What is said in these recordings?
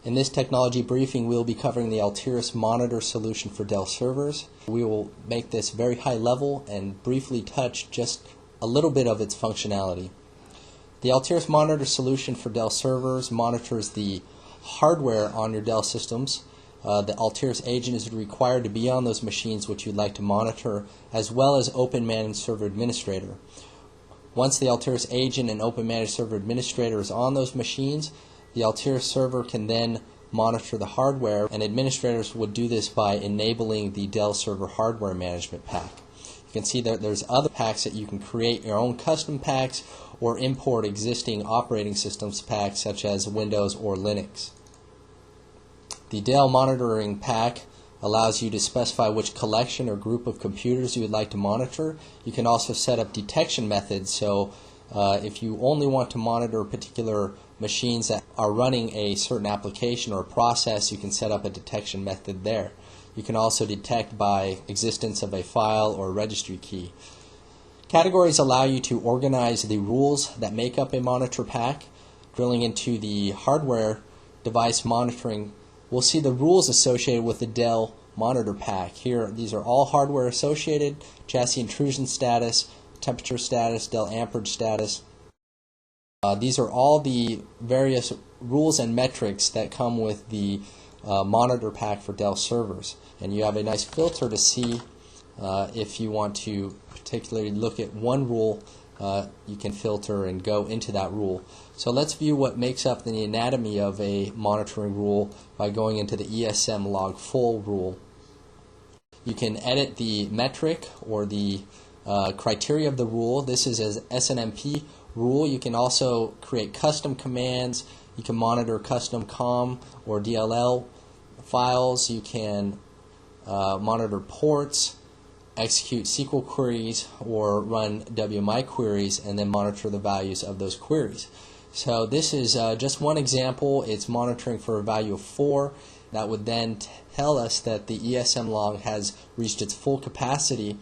In this technology briefing, we'll be covering the Altiris monitor solution for Dell servers. We will make this very high level and briefly touch just a little bit of its functionality. The Altiris monitor solution for Dell servers monitors the hardware on your Dell systems. The Altiris agent is required to be on those machines which you'd like to monitor, as well as Open Managed Server Administrator. Once the Altiris agent and Open Managed Server Administrator is on those machines, the Altiris server can then monitor the hardware, and administrators would do this by enabling the Dell Server Hardware Management Pack. You can see that there's other packs that you can create your own custom packs or import existing operating systems packs such as Windows or Linux. The Dell Monitoring Pack allows you to specify which collection or group of computers you would like to monitor. You can also set up detection methods, so if you only want to monitor particular machines that are running a certain application or process, you can set up a detection method there. You can also detect by existence of a file or registry key. Categories allow you to organize the rules that make up a monitor pack. Drilling into the hardware device monitoring, we'll see the rules associated with the Dell monitor pack. Here, these are all hardware associated: chassis intrusion status, temperature status, Dell amperage status. These are all the various rules and metrics that come with the monitor pack for Dell servers. And you have a nice filter to see if you want to particularly look at one rule, you can filter and go into that rule. So let's view what makes up the anatomy of a monitoring rule by going into the ESM log full rule. You can edit the metric or the criteria of the rule. This is an SNMP rule. You can also create custom commands. You can monitor custom COM or DLL files. You can monitor ports, execute SQL queries, or run WMI queries, and then monitor the values of those queries. So this is just one example. It's monitoring for a value of 4. That would then tell us that the ESM log has reached its full capacity.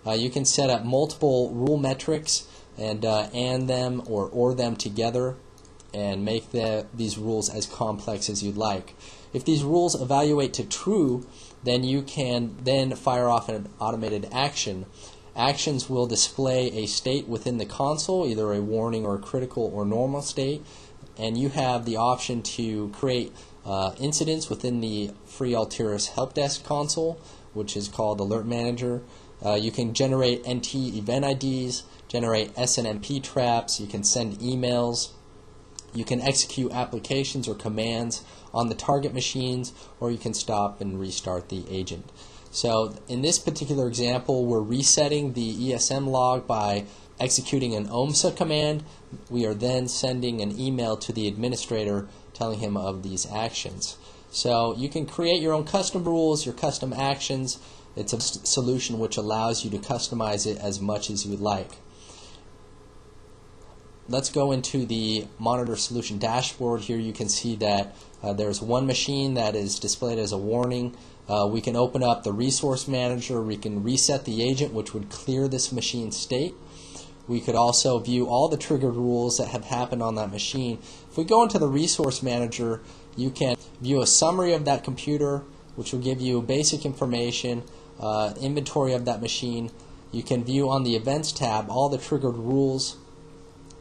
You can set up multiple rule metrics and AND them or them together and make these rules as complex as you'd like. If these rules evaluate to true, then you can then fire off an automated action. Actions will display a state within the console, either a warning or a critical or normal state, and you have the option to create incidents within the free Altiris Help Desk console, which is called Alert Manager. You can generate NT event IDs, generate SNMP traps, you can send emails, you can execute applications or commands on the target machines, or you can stop and restart the agent. So in this particular example, we're resetting the ESM log by executing an OMSA command. We are then sending an email to the administrator telling him of these actions. So you can create your own custom rules, your custom actions. It's a solution which allows you to customize it as much as you like. Let's go into the monitor solution dashboard. Here you can see that there's one machine that is displayed as a warning. We can open up the resource manager. We can reset the agent, which would clear this machine state. We could also view all the triggered rules that have happened on that machine. If we go into the resource manager, you can view a summary of that computer, which will give you basic information, inventory of that machine. You can view on the events tab all the triggered rules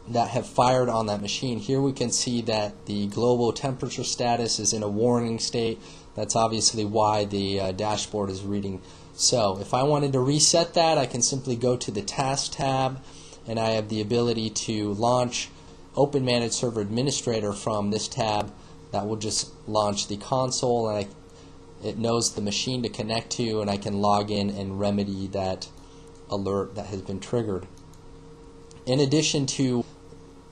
that have fired on that machine. Here we can see that the global temperature status is in a warning state. That's obviously why the dashboard is reading. So if I wanted to reset that, I can simply go to the Task tab, and I have the ability to launch Open Managed Server Administrator from this tab. That will just launch the console, and it knows the machine to connect to, and I can log in and remedy that alert that has been triggered. In addition to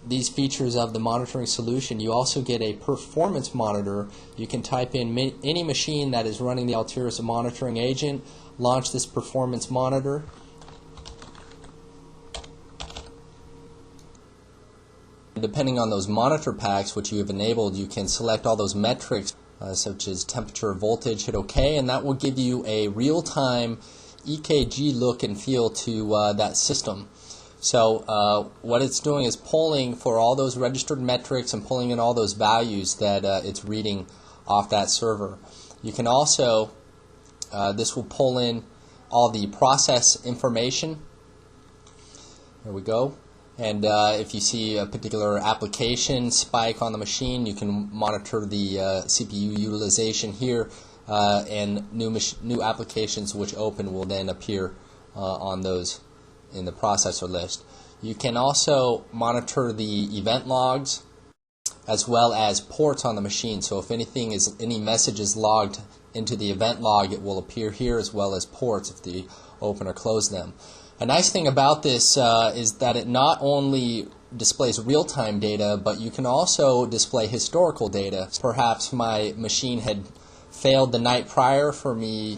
these features of the monitoring solution, you also get a performance monitor. You can type in any machine that is running the Altiris monitoring agent, launch this performance monitor. Depending on those monitor packs which you have enabled, you can select all those metrics such as temperature, voltage, hit OK, and that will give you a real-time EKG look and feel to that system. So what it's doing is pulling for all those registered metrics and pulling in all those values that it's reading off that server. You can also, this will pull in all the process information. There we go. And if you see a particular application spike on the machine, you can monitor the CPU utilization here, and new applications which open will then appear on those in the processor list. You can also monitor the event logs as well as ports on the machine. So if any message is logged into the event log, it will appear here, as well as ports if they open or close them. A nice thing about this is that it not only displays real-time data, but you can also display historical data. Perhaps my machine had failed the night prior for me.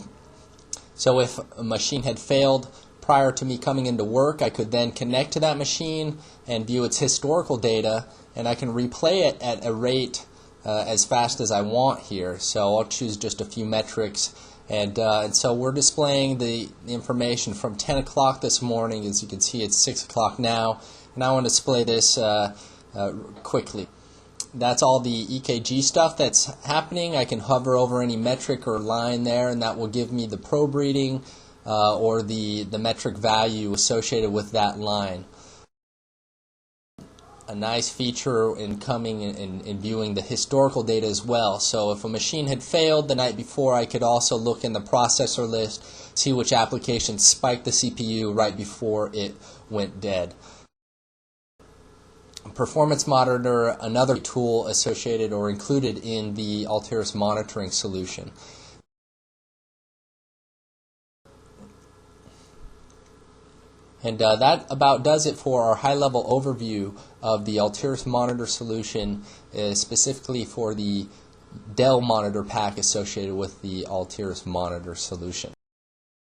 So if a machine had failed prior to me coming into work, I could then connect to that machine and view its historical data, and I can replay it at a rate as fast as I want here. So I'll choose just a few metrics, and so we're displaying the information from 10 o'clock this morning. As you can see, it's 6 o'clock now, and I want to display this quickly. That's all the EKG stuff that's happening. I can hover over any metric or line there, and that will give me the probe reading or the metric value associated with that line. A nice feature in coming and viewing the historical data as well. So if a machine had failed the night before, I could also look in the processor list, see which application spiked the CPU right before it went dead. Performance Monitor, another tool associated or included in the Altiris monitoring solution. And that about does it for our high-level overview of the Altiris monitor solution, specifically for the Dell monitor pack associated with the Altiris monitor solution.